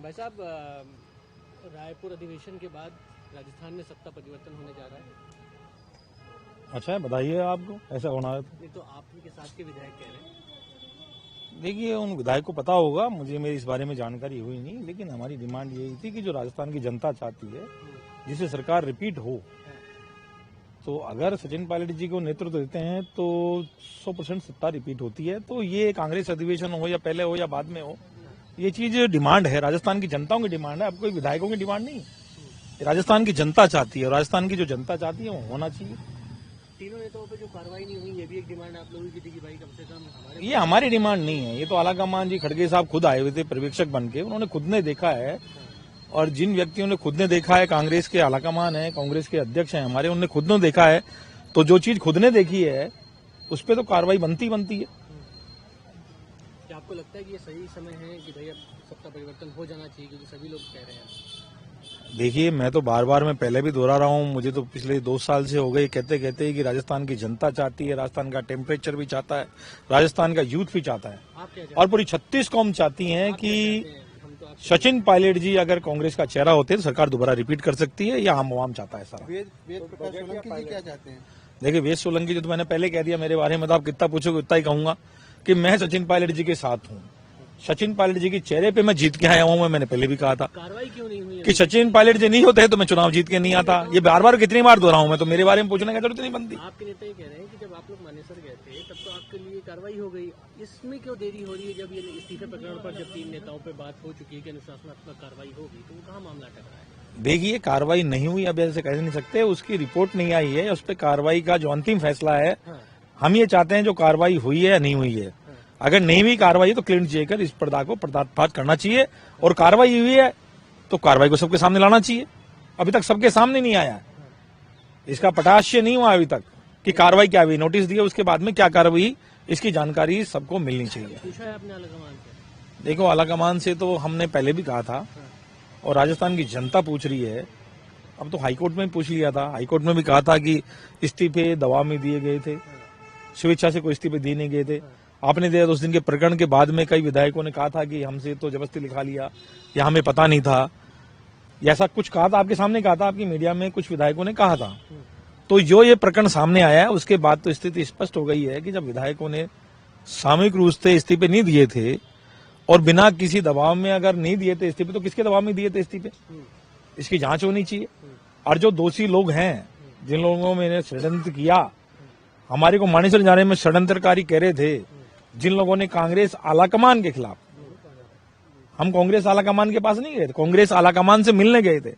भाई साहब, रायपुर अधिवेशन के बाद राजस्थान में सत्ता परिवर्तन होने जा रहा है। अच्छा है, बधाई है आपको, ऐसा होना है। नहीं तो आप ही के साथ के विधायक कह रहे हैं। देखिए, उन विधायक को पता होगा, मुझे मेरी इस बारे में जानकारी हुई नहीं, लेकिन हमारी डिमांड यही थी कि जो राजस्थान की जनता चाहती है जिसे सरकार रिपीट हो, तो अगर सचिन पायलट जी को नेतृत्व देते हैं तो 100% सत्ता रिपीट होती है। तो ये कांग्रेस अधिवेशन हो या पहले हो या बाद में हो, ये चीज डिमांड है, राजस्थान की जनताओं की डिमांड है। अब कोई विधायकों की डिमांड नहीं है, राजस्थान की जनता चाहती है और राजस्थान की जो जनता चाहती है वो होना चाहिए। तीनों नेताओं पे जो कार्रवाई नहीं हुई, ये भी एक डिमांड आप लोगों की थी कि भाई कम से कम ये हमारी डिमांड नहीं है, ये तो आलाकमान जी खड़गे साहब खुद आए हुए थे पर्यवेक्षक बन के, उन्होंने खुद ने देखा है। और जिन व्यक्तियों ने खुद ने देखा है, कांग्रेस के आलाकमान है, कांग्रेस के अध्यक्ष हैं हमारे, उन्होंने खुद ने देखा है, तो जो चीज खुद ने देखी है उस पर तो कार्रवाई बनती है। क्या आपको लगता है कि ये सही समय है कि भाई अब सत्ता परिवर्तन हो जाना चाहिए, क्योंकि सभी लोग कह रहे हैं? देखिए, मैं तो बार बार मैं पहले भी दोहरा रहा हूँ, मुझे तो पिछले 2 साल से हो गए कहते कहते कि राजस्थान की जनता चाहती है, राजस्थान का टेम्परेचर भी चाहता है, राजस्थान का यूथ भी चाहता है, और पूरी 36 कौम चाहती है कि सचिन पायलट जी अगर कांग्रेस का चेहरा होते तो सरकार दोबारा रिपीट कर सकती है, या आम आवाम चाहता है सारा। वेद प्रकाश सोलंकी जी क्या चाहते हैं? देखिए, वेद सोलंकी जी तो मैंने पहले कह दिया मेरे बारे में, तो आप कितना पूछोगे उतना ही कहूंगा कि मैं सचिन पायलट जी के साथ हूँ। सचिन पायलट जी के चेहरे पे मैं जीत के आया हूँ, मैंने पहले भी कहा था। कार्रवाई क्यों नहीं हुई कि सचिन पायलट जी नहीं होते तो मैं चुनाव जीत के नहीं आता। ये बार बार कितनी बार दोहराऊं मैं, तो मेरे बारे में पूछने की जरूरत नहीं बनती। आपके नेता ये कह रहे हैं कि जब आप लोग मानेसर गए थे तब तो आपके लिए कार्रवाई हो गई, इसमें क्यों देरी हो रही है? जब ये इस्तीफे प्रकरण पर जब 3 नेताओं पर बात हो चुकी है कि अनुशासनात्मक कार्रवाई होगी, तो वो कहाँ मामला टकरा है? देखिए, कार्रवाई नहीं हुई अब ऐसे कह नहीं सकते, उसकी रिपोर्ट नहीं आई है, उस पर कार्रवाई का जो अंतिम फैसला है, हम ये चाहते हैं जो कार्रवाई हुई है या नहीं हुई है। अगर नहीं हुई कार्रवाई तो क्लीन चाहिए कर इस पर्दा को पर्दाफाश करना चाहिए, और कार्रवाई हुई है तो कार्रवाई को सबके सामने लाना चाहिए। अभी तक सबके सामने नहीं आया, इसका पटाक्ष नहीं हुआ अभी तक कि कार्रवाई क्या हुई, नोटिस दिए उसके बाद में क्या कार्रवाई, इसकी जानकारी सबको मिलनी चाहिए। पूछा है आपने आलाकमान से? देखो, आलाकमान से तो हमने पहले भी कहा था और राजस्थान की जनता पूछ रही है। अब तो हाईकोर्ट में पूछ लिया था, हाईकोर्ट में भी कहा था कि इस्तीफे दबाव में दिए गए थे, स्वेच्छा से कोई इस्तीफे दिए नहीं गए थे। आपने दिया तो उस दिन के प्रकरण के बाद में कई विधायकों ने कहा था कि हमसे तो जबरदस्ती लिखा लिया या हमें पता नहीं था, ऐसा कुछ कहा था, आपके सामने कहा था, आपकी मीडिया में कुछ विधायकों ने कहा था। तो जो ये प्रकरण सामने आया है उसके बाद तो स्थिति स्पष्ट हो गई है कि जब विधायकों ने सामूहिक रूप से इस्तीफे नहीं दिए थे और बिना किसी दबाव में अगर नहीं दिए थे इस्तीफे, तो किसके दबाव में दिए थे इस्तीफे, इसकी जांच होनी चाहिए। और जो दोषी लोग हैं, जिन लोगों ने षड्यंत्र किया, हमारे को मानेसर जाने में षड्यंत्रकारी कह रहे थे, जिन लोगों ने कांग्रेस आलाकमान के खिलाफ, हम कांग्रेस आलाकमान के पास नहीं गए थे, कांग्रेस आलाकमान से मिलने गए थे,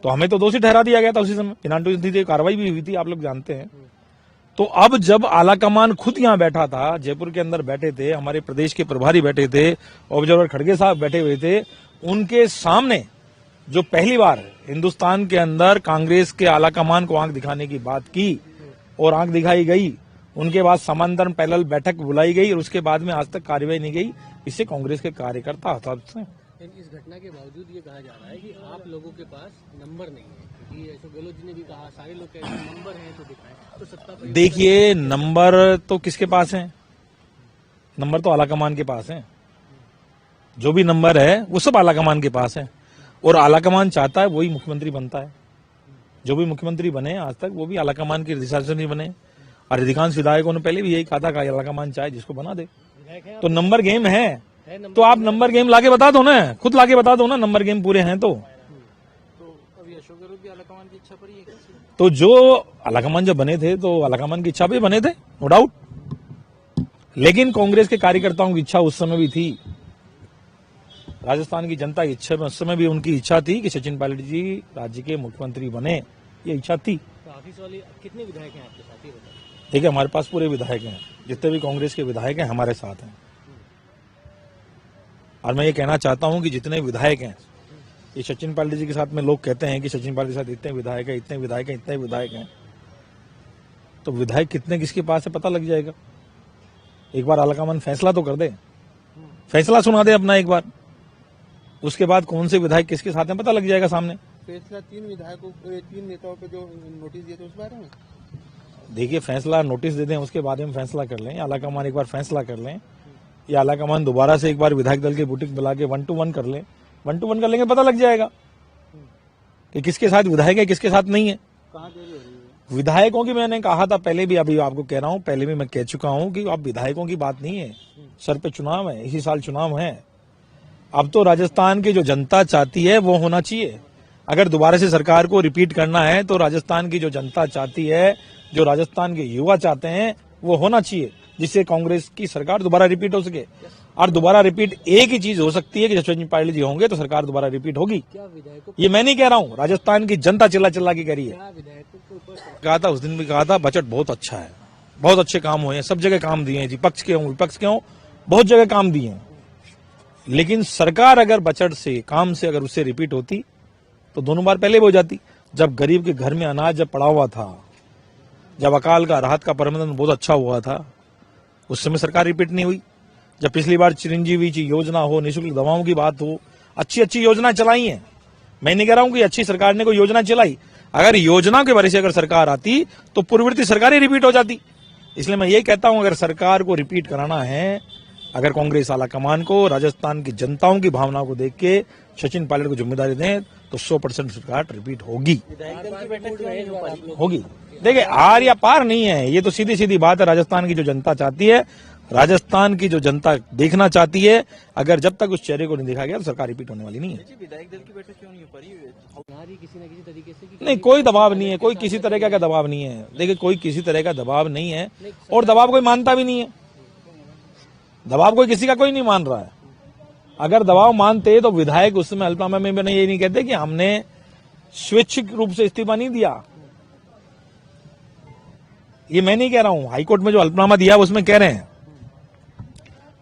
तो हमें तो दोषी ठहरा दिया गया था उसी समय, बिना कार्रवाई भी हुई थी, आप लोग जानते हैं। तो अब जब आलाकमान खुद यहाँ बैठा था, जयपुर के अंदर बैठे थे, हमारे प्रदेश के प्रभारी बैठे थे, ऑब्जर्वर खड़गे साहब बैठे हुए थे, उनके सामने जो पहली बार हिंदुस्तान के अंदर कांग्रेस के आलाकमान को आंख दिखाने की बात की और आंख दिखाई गई, उनके बाद समांतर पैनल बैठक बुलाई गई और उसके बाद में आज तक कार्रवाई नहीं गई, इससे कांग्रेस के कार्यकर्ता हताश हैं। इस घटना के बावजूद ये कहा जा रहा है कि आप लोगों के पास नंबर नहीं है, क्योंकि अशोक गहलोत जी ने भी कहा, सारे लोग कह रहे हैं नंबर है तो दिखाएं। तो सत्ता देखिए, नंबर तो किसके पास है? नंबर तो आलाकमान के पास है, जो भी नंबर है वो सब आलाकमान के पास है, और आलाकमान चाहता है वही मुख्यमंत्री बनता है। जो भी मुख्यमंत्री बने आज तक वो भी आलाकमान के दिशा से नहीं बने, और अधिकांश विधायकों ने पहले भी यही कहा था कि आलाकमान चाहे जिसको बना दे। तो नंबर गेम है, तो आप नंबर गेम लाके बता दो ना, खुद लाके बता दो ना, नंबर गेम पूरे हैं तो अभी अशोक गहलोत भी आलाकमान की इच्छा पर ही है। तो जो आलाकमान जब बने थे तो आलाकमान की इच्छा पे बने थे, नो डाउट, लेकिन कांग्रेस के कार्यकर्ताओं की इच्छा उस समय भी थी, राजस्थान की जनता की इच्छा में उस समय भी उनकी इच्छा थी कि सचिन पायलट जी राज्य के मुख्यमंत्री बने, ये इच्छा थी। तो ऑफिस वाले कितने विधायक हैं आपके साथ, ये बताइए? देखिए, हमारे पास पूरे विधायक हैं, जितने भी कांग्रेस के विधायक हैं हमारे साथ हैं, और मैं ये कहना चाहता हूं कि जितने विधायक हैं, ये सचिन पायलट जी के साथ में लोग कहते हैं कि सचिन पायलट के साथ इतने विधायक हैं, इतने विधायक हैं, इतने विधायक हैं, तो विधायक कितने किसके पास है पता लग जाएगा। एक बार आलाकमान फैसला तो कर दे, फैसला सुना दे अपना एक बार, उसके बाद कौन से विधायक किसके साथ हैं पता लग जाएगा सामने। फैसला 3 विधायकों, 3 नेताओं पे जो नोटिस दिए थे उस बारे में? देखिए, फैसला नोटिस दे दें उसके बाद में फैसला कर लें, आलाकमान एक बार फैसला कर लें, या आलाकमान दोबारा से एक बार विधायक दल की बुटीक बुला के 1 to 1 कर लें, 1 to 1 कर लेंगे, पता लग जाएगा कि किसके साथ विधायक है, किसके साथ नहीं है। कहाँ देरी हो रही है? विधायकों की मैंने कहा था पहले भी, अभी आपको कह रहा हूं, पहले भी मैं कह चुका हूं कि अब विधायकों की बात नहीं है, सर पे चुनाव है, इसी साल चुनाव है। अब तो राजस्थान की जो जनता चाहती है वो होना चाहिए। अगर दोबारा से सरकार को रिपीट करना है तो राजस्थान की जो जनता चाहती है, जो राजस्थान के युवा चाहते हैं, वो होना चाहिए, जिससे कांग्रेस की सरकार दोबारा रिपीट हो सके। और दोबारा रिपीट एक ही चीज हो सकती है कि जब सचिन पायलट जी होंगे तो सरकार दोबारा रिपीट होगी। क्या विधायकों ये मैं नहीं कह रहा हूं, राजस्थान की जनता चिल्ला चिल्ला के कह रही है। क्या विधायकों के ऊपर कहा था उस दिन भी, कहा था बजट बहुत अच्छा है, बहुत अच्छे काम हुए हैं, सब जगह काम दिए हैं जी, पक्ष के हों विपक्ष के हों, बहुत जगह काम दिए हैं। लेकिन सरकार अगर बजट से, काम से अगर उससे रिपीट होती तो दोनों बार पहले भी हो जाती। जब गरीब के घर में अनाज जब पड़ा हुआ था, जब अकाल का राहत का प्रबंधन बहुत अच्छा हुआ था, उस समय सरकार रिपीट नहीं हुई। जब पिछली बार चिरंजीवी जी योजना हो, निःशुल्क दवाओं की बात हो, अच्छी अच्छी योजना चलाई हैं। मैं नहीं कह रहा हूं कि अच्छी सरकार ने कोई योजना चलाई, अगर योजना के बारे से अगर सरकार आती तो पूर्ववर्ती सरकार ही रिपीट हो जाती। इसलिए मैं ये कहता हूं, अगर सरकार को रिपीट कराना है, अगर कांग्रेस आला कमान को राजस्थान की जनताओं की भावनाओं को देख के सचिन पायलट को जिम्मेदारी दें तो 100% सरकार रिपीट होगी, होगी। देखिए, आर या पार नहीं है, ये तो सीधी सीधी बात है। राजस्थान की जो जनता चाहती है, राजस्थान की जो जनता देखना चाहती है, अगर जब तक उस चेहरे को नहीं देखा गया तो सरकार रिपीट होने वाली नहीं है। विधायक दल की बैठक क्यों नहीं हो पा रही? किसी न किसी तरीके से नहीं, कोई दबाव नहीं है, कोई किसी तरह का दबाव नहीं है। देखिए, कोई किसी तरह का दबाव नहीं है और दबाव कोई मानता भी नहीं है। दबाव कोई किसी का कोई नहीं मान रहा है। अगर दबाव मानते तो विधायक उस समय अल्पनामा में भी ये नहीं कहते कि हमने स्वैच्छिक रूप से इस्तीफा नहीं दिया। ये मैं नहीं कह रहा हूं, हाईकोर्ट में जो अल्पनामा दिया उसमें कह रहे हैं।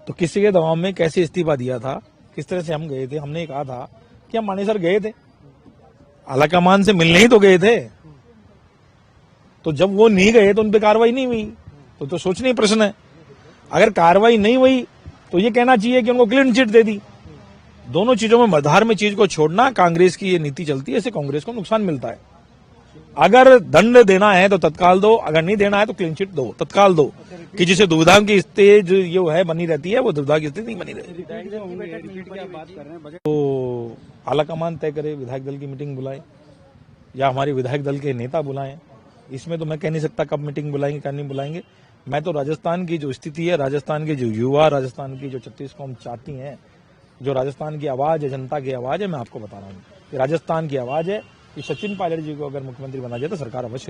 तो किसी के दबाव में कैसे इस्तीफा दिया था, किस तरह से हम गए थे, हमने कहा था कि हम मानेसर गए थे, आलाकमान से मिलने ही तो गए थे। तो जब वो नहीं गए तो उन पर कार्रवाई नहीं हुई, तो सोचने ही प्रश्न है। अगर कार्रवाई नहीं हुई तो ये कहना चाहिए कि उनको क्लीन चिट दे दी। दोनों चीजों में मधार में चीज को छोड़ना कांग्रेस की ये नीति चलती है, इससे कांग्रेस को नुकसान मिलता है। अगर दंड देना है तो तत्काल दो, अगर नहीं देना है तो क्लीन चिट दो, तत्काल दो, कि जिसे दुविधा की स्थिति जो है बनी रहती है, वो दुविधा की स्थिति नहीं बनी रहती। तो आलाकमान तय करे, विधायक दल की मीटिंग बुलाए या हमारे विधायक दल के नेता बुलाएं। इसमें तो मैं कह नहीं सकता कब मीटिंग बुलाएंगे, कब नहीं बुलाएंगे। मैं तो राजस्थान की जो स्थिति है, राजस्थान के जो युवा, राजस्थान की जो 36 कौम चाहती हैं, जो राजस्थान की आवाज है, जनता की आवाज है, मैं आपको बता रहा हूँ कि राजस्थान की आवाज है कि सचिन पायलट जी को अगर मुख्यमंत्री बना जाए तो सरकार अवश्य